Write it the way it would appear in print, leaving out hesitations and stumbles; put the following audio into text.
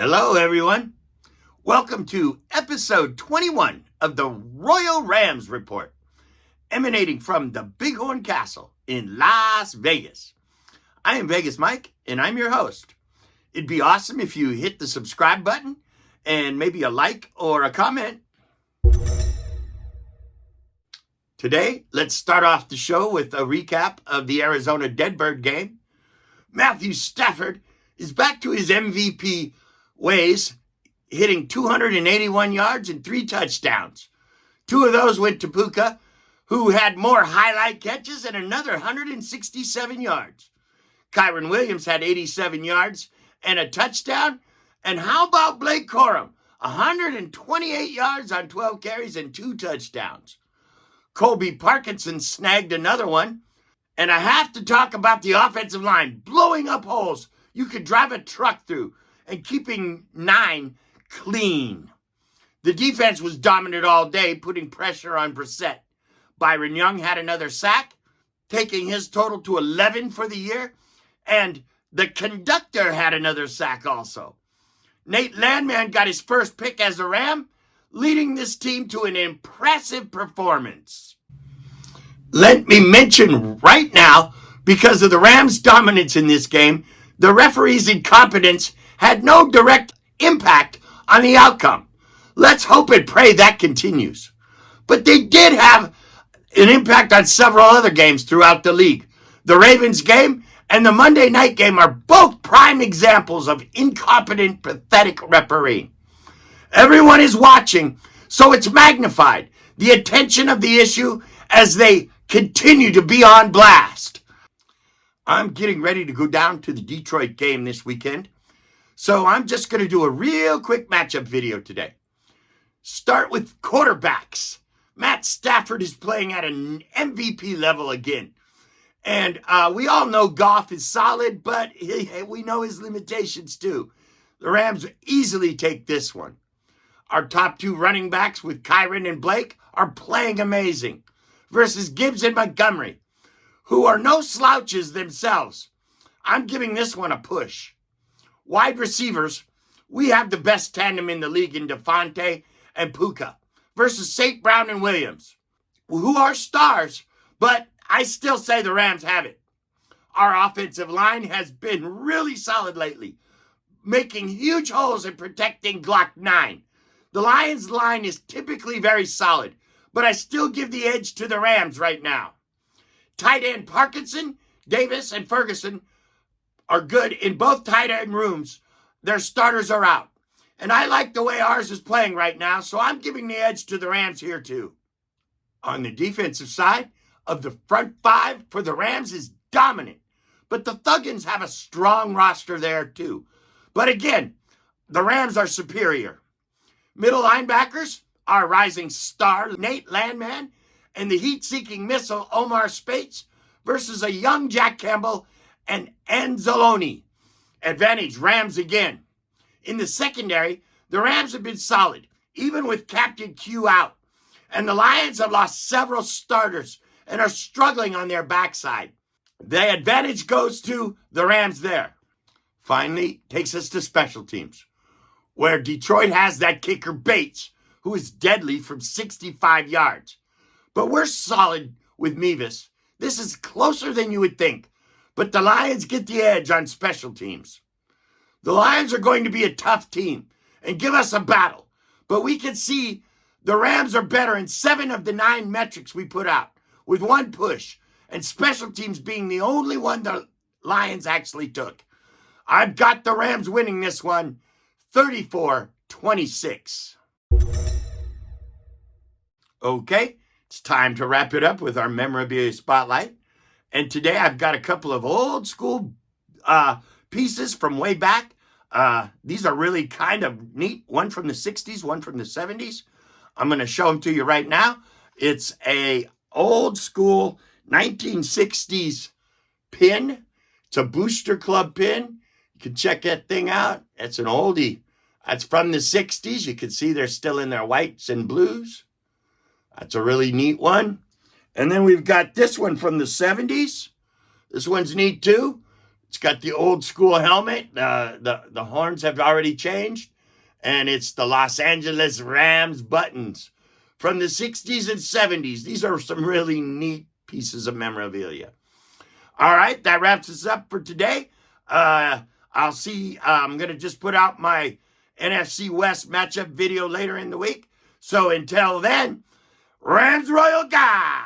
Hello, everyone. Welcome to episode 21 of the Royal Rams Report, emanating from the Bighorn Castle in Las Vegas. I am Vegas Mike, and I'm your host. It'd be awesome if you hit the subscribe button and maybe a like or a comment. Today, let's start off the show with a recap of the Arizona Deadbird game. Matthew Stafford is back to his MVP ways, hitting 281 yards and 3 touchdowns. 2 of those went to Puka, who had more highlight catches and another 167 yards. Kyron Williams had 87 yards and a touchdown. And how about Blake Corum? 128 yards on 12 carries and 2 touchdowns. Colby Parkinson snagged another one. And I have to talk about the offensive line blowing up holes you could drive a truck through and keeping 9 clean. The defense was dominant all day, putting pressure on Brissett. Byron Young had another sack, taking his total to 11 for the year. And the conductor had another sack also. Nate Landman got his first pick as a Ram, leading this team to an impressive performance. Let me mention right now, because of the Rams' dominance in this game, the referee's incompetence had no direct impact on the outcome. Let's hope and pray that continues. But they did have an impact on several other games throughout the league. The Ravens game and the Monday night game are both prime examples of incompetent, pathetic refereeing. Everyone is watching, so it's magnified, the attention of the issue as they continue to be on blast. I'm getting ready to go down to the Detroit game this weekend, so I'm just going to do a real quick matchup video today. Start with quarterbacks. Matt Stafford is playing at an MVP level again. And we all know Goff is solid, but we know his limitations too. The Rams easily take this one. Our top 2 running backs with Kyron and Blake are playing amazing versus Gibbs and Montgomery, who are no slouches themselves. I'm giving this one a push. Wide receivers, we have the best tandem in the league in Devontae and Puka versus St. Brown and Williams, who are stars, but I still say the Rams have it. Our offensive line has been really solid lately, making huge holes and protecting Glock 9. The Lions' line is typically very solid, but I still give the edge to the Rams right now. Tight end Parkinson, Davis, and Ferguson are good in both tight end rooms. Their starters are out. And I like the way ours is playing right now, so I'm giving the edge to the Rams here too. On the defensive side of the front 5 for the Rams is dominant, but the Thuggins have a strong roster there too. But again, the Rams are superior. Middle linebackers, our rising star Nate Landman and the heat-seeking missile Omar Spates versus a young Jack Campbell and Anzalone. Advantage Rams again. In the secondary, the Rams have been solid, even with Captain Q out. And the Lions have lost several starters and are struggling on their backside. The advantage goes to the Rams there. Finally, takes us to special teams, where Detroit has that kicker Bates, who is deadly from 65 yards. But we're solid with Mevis. This is closer than you would think, but the Lions get the edge on special teams. The Lions are going to be a tough team and give us a battle, but we can see the Rams are better in 7 of the 9 metrics we put out, with 1 push, and special teams being the only one the Lions actually took. I've got the Rams winning this one 34-26. Okay, it's time to wrap it up with our Memorabilia Spotlight. And today I've got a couple of old school pieces from way back. These are really kind of neat. One from the 60s, one from the 70s. I'm going to show them to you right now. It's a old school 1960s pin. It's a Booster Club pin. You can check that thing out. It's an oldie. That's from the 60s. You can see they're still in their whites and blues. That's a really neat one. And then we've got this one from the 70s. This one's neat too. It's got the old school helmet. The horns have already changed. And it's the Los Angeles Rams buttons from the 60s and 70s. These are some really neat pieces of memorabilia. All right, that wraps us up for today. I'll see. I'm going to just put out my NFC West matchup video later in the week. So until then, Rams Royal Guy.